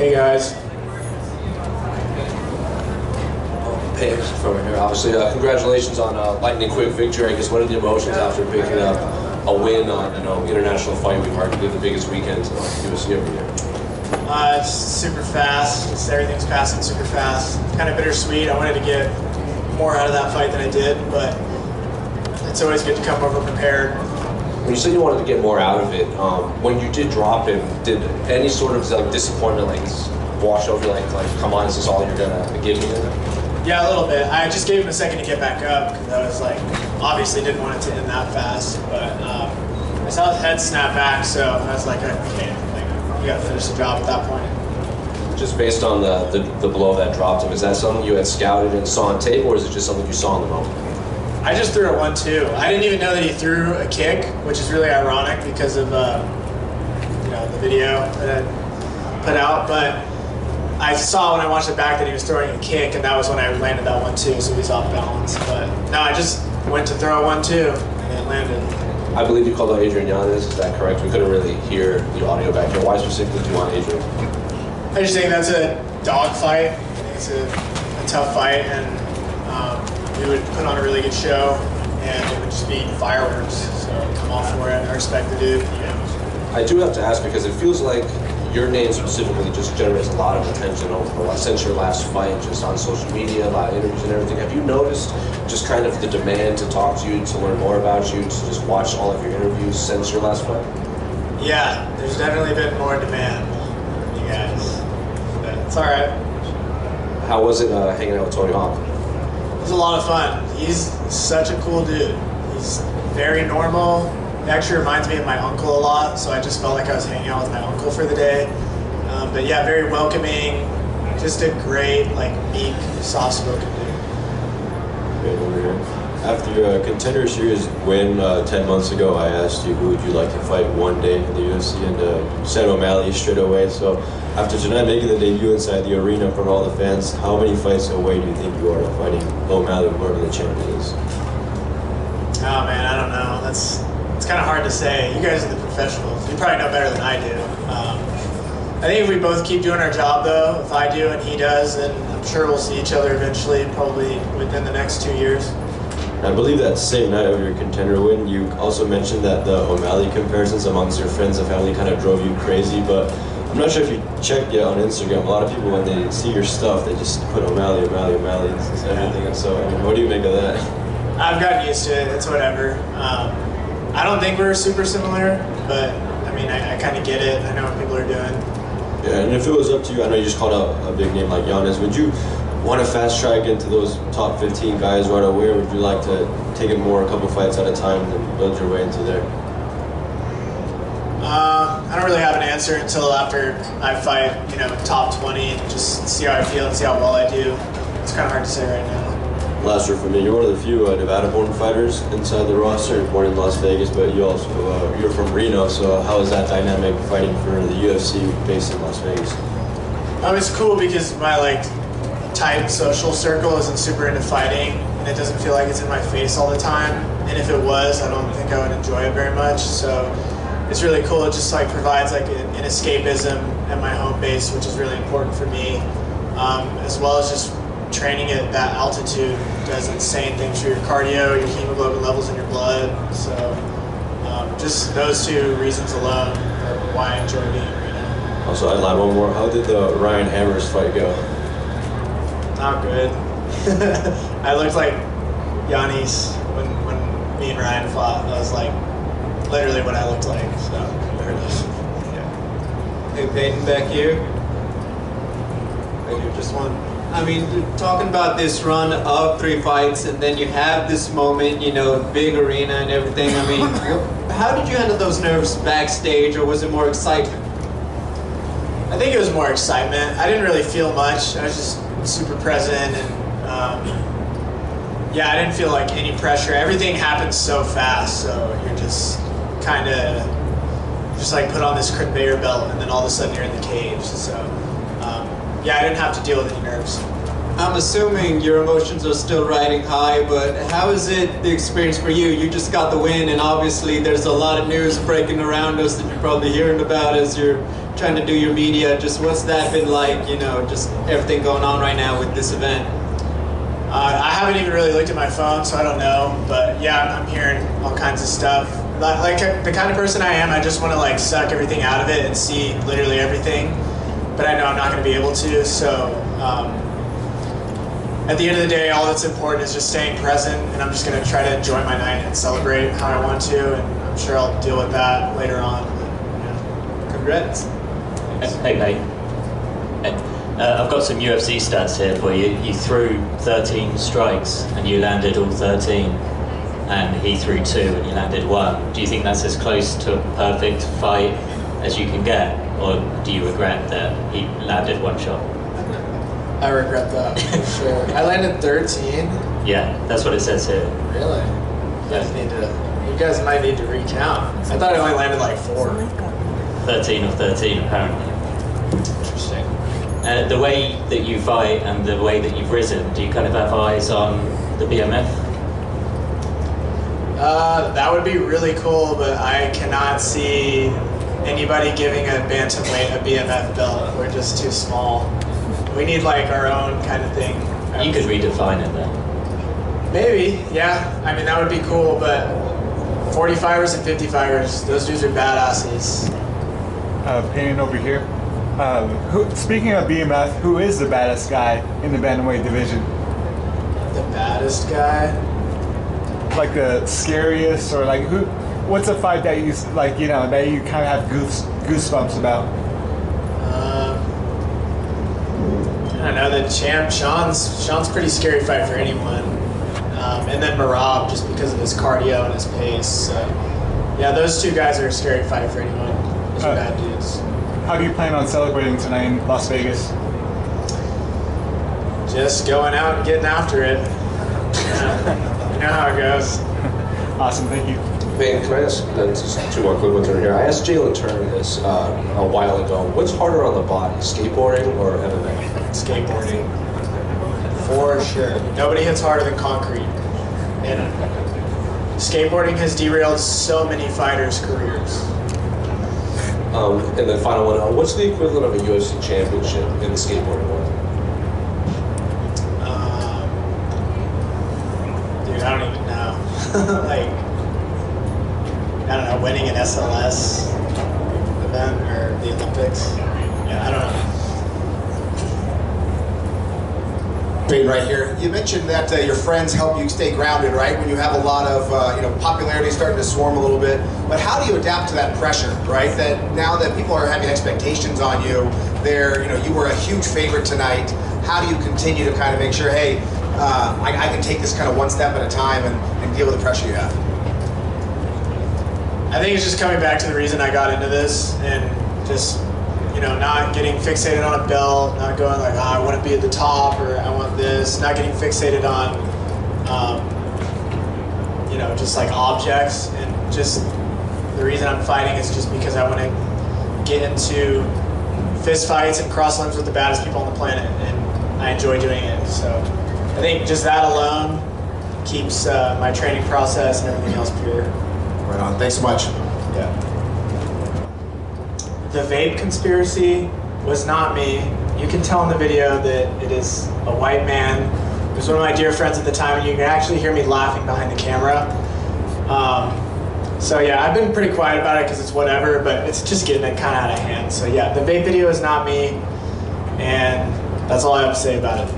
Hey guys. Payton from here. Obviously, congratulations on a lightning quick victory. I guess what are the emotions after picking up a win on International Fight Week, arguably the biggest weekend in UFC every year? It's super fast. Everything's passing super fast. Kind of bittersweet. I wanted to get more out of that fight than I did, but it's always good to come over prepared. When you said you wanted to get more out of it, when you did drop him, did any sort of disappointment wash over you? Like, come on, is this all you're gonna give me? Yeah, a little bit. I just gave him a second to get back up because I was obviously didn't want it to end that fast. But I saw his head snap back, so I was like, okay, you got to finish the job at that point. Just based on the blow that dropped him, is that something you had scouted and saw on tape, or is it just something you saw in the moment? I just threw a 1-2. I didn't even know that he threw a kick, which is really ironic because of the video that I put out. But I saw when I watched it back that he was throwing a kick, and that was when I landed that 1-2, so he was off balance. But no, I just went to throw a 1-2, and it landed. I believe you called out Adrian Yanis, is that correct? We couldn't really hear the audio back here. Why specifically do you want Adrian? I just think that's a dog fight. I think it's a tough fight, and we would put on a really good show, and it would just be fireworks. So I'm all for it. I respect the dude. I do have to ask because it feels like your name specifically just generates a lot of attention since your last fight, just on social media, a lot of interviews and everything. Have you noticed just kind of the demand to talk to you, to learn more about you, to just watch all of your interviews since your last fight? Yeah, there's definitely been more demand, you guys. But it's all right. How was it hanging out with Tony Hawk? It was a lot of fun. He's such a cool dude. He's very normal. It actually reminds me of my uncle a lot, so I just felt like I was hanging out with my uncle for the day. But yeah, very welcoming, just a great, meek, soft-spoken dude. Great over here. After your Contender Series win 10 months ago, I asked you who would you like to fight one day in the UFC, and you said O'Malley straight away. So after tonight making the debut inside the arena in front of all the fans, how many fights away do you think you are of fighting O'Malley, whoever the champion is? Oh man, I don't know. It's kind of hard to say. You guys are the professionals. You probably know better than I do. I think if we both keep doing our job, though, if I do and he does, then I'm sure we'll see each other eventually, probably within the next 2 years. I believe that same night of your Contender win, you also mentioned that the O'Malley comparisons amongst your friends and family kind of drove you crazy, but I'm not sure if you checked yet on Instagram. A lot of people, when they see your stuff, they just put O'Malley, O'Malley, O'Malley, and everything. And so, what do you make of that? I've gotten used to it. It's whatever. I don't think we're super similar, but I mean, I kind of get it. I know what people are doing. Yeah, and if it was up to you, I know you just called out a big name like Yanis. Would you want to fast track into those top 15 guys right away, or would you like to take it more a couple fights at a time and build your way into there? I don't really have an answer until after I fight, top 20 and just see how I feel and see how well I do. It's kind of hard to say right now. Last year for me, you're one of the few Nevada-born fighters inside the roster. You're born in Las Vegas, but you also you're from Reno. So how is that dynamic fighting for the UFC based in Las Vegas? It's cool because my tight social circle isn't super into fighting, and it doesn't feel like it's in my face all the time. And if it was, I don't think I would enjoy it very much. So it's really cool. It just provides an escapism at my home base, which is really important for me, as well as just training at that altitude does insane things for your cardio, your hemoglobin levels in your blood. So just those two reasons alone are why I enjoy being in Reno. Also, I'd like one more. How did the Ryan Hammers fight go? Not good. I looked like Yanis when me and Ryan fought. That was literally what I looked like. So there it is. Yeah. Hey, Payton, back here. Right here, just one. I mean, talking about this run of 3 fights, and then you have this moment, big arena and everything. I mean, how did you handle those nerves backstage, or was it more excitement? I think it was more excitement. I didn't really feel much. I was just super present, and I didn't feel any pressure. Everything happens so fast, so you're just kind of put on this conveyor belt, and then all of a sudden you're in the cage. So. I didn't have to deal with any nerves. I'm assuming your emotions are still riding high, but how is it the experience for you? You just got the win, and obviously there's a lot of news breaking around us that you're probably hearing about as you're trying to do your media? Just what's that been like? You know, just everything going on right now with this event. I haven't even really looked at my phone, so I don't know. But yeah, I'm hearing all kinds of stuff. Like the kind of person I am, I just want to like suck everything out of it and see literally everything. But I know I'm not going to be able to. So at the end of the day, all that's important is just staying present, and I'm just going to try to enjoy my night and celebrate how I want to. And I'm sure I'll deal with that later on. But, yeah. Congrats. Hey, mate. I've got some UFC stats here for you. You threw 13 strikes and you landed all 13, and he threw 2 and you landed 1. Do you think that's as close to a perfect fight as you can get, or do you regret that he landed 1 shot? I regret that for sure. I landed 13. Yeah, that's what it says here. Really? You guys might need to recount. I thought I only landed like 4. 13 of 13 apparently. Interesting. The way that you fight and the way that you've risen, do you kind of have eyes on the BMF? That would be really cool, but I cannot see anybody giving a bantamweight a BMF belt. We're just too small. We need like our own kind of thing. You could redefine it then. Maybe, yeah. I mean, that would be cool, but 45ers and 55ers, those dudes are badasses. Payton over here. Speaking of BMF, who is the baddest guy in the bantamweight division? The baddest guy? Like the scariest, or like who? What's a fight that you like? You know, that you kind of have goosebumps about? I don't know, the champ, Sean's pretty scary fight for anyone. And then Marab, just because of his cardio and his pace. So, yeah, those 2 guys are a scary fight for anyone. Those are bad dudes. How do you plan on celebrating tonight in Las Vegas? Just going out and getting after it. Yeah. You know how it goes. Awesome, thank you. Man, can I ask just 2 more quick ones over here? I asked Jalen Turner this a while ago. What's harder on the body, skateboarding or MMA? Skateboarding. For sure. Nobody hits harder than concrete. And skateboarding has derailed so many fighters' careers. And then final one, what's the equivalent of a UFC championship in the skateboarding world? Dude, I don't even know. Like, I don't know, winning an SLS event or the Olympics. Yeah, I don't know. Payton, right here. You mentioned that your friends help you stay grounded, right? When you have a lot of popularity starting to swarm a little bit. But how do you adapt to that pressure, right? That now that people are having expectations on you, you were a huge favorite tonight. How do you continue to kind of make sure, hey, I can take this kind of one step at a time and deal with the pressure you have? I think it's just coming back to the reason I got into this, and just not getting fixated on a belt, not going like, I want to be at the top, or I want this, not getting fixated on, just like objects, and just the reason I'm fighting is just because I want to get into fist fights and cross limbs with the baddest people on the planet, and I enjoy doing it. So I think just that alone keeps my training process and everything else pure. Right on. Thanks so much. Yeah. The vape conspiracy was not me. You can tell in the video that it is a white man. It was one of my dear friends at the time, and you can actually hear me laughing behind the camera. So yeah, I've been pretty quiet about it because it's whatever, but it's just getting it kind of out of hand. So yeah, the vape video is not me, and that's all I have to say about it.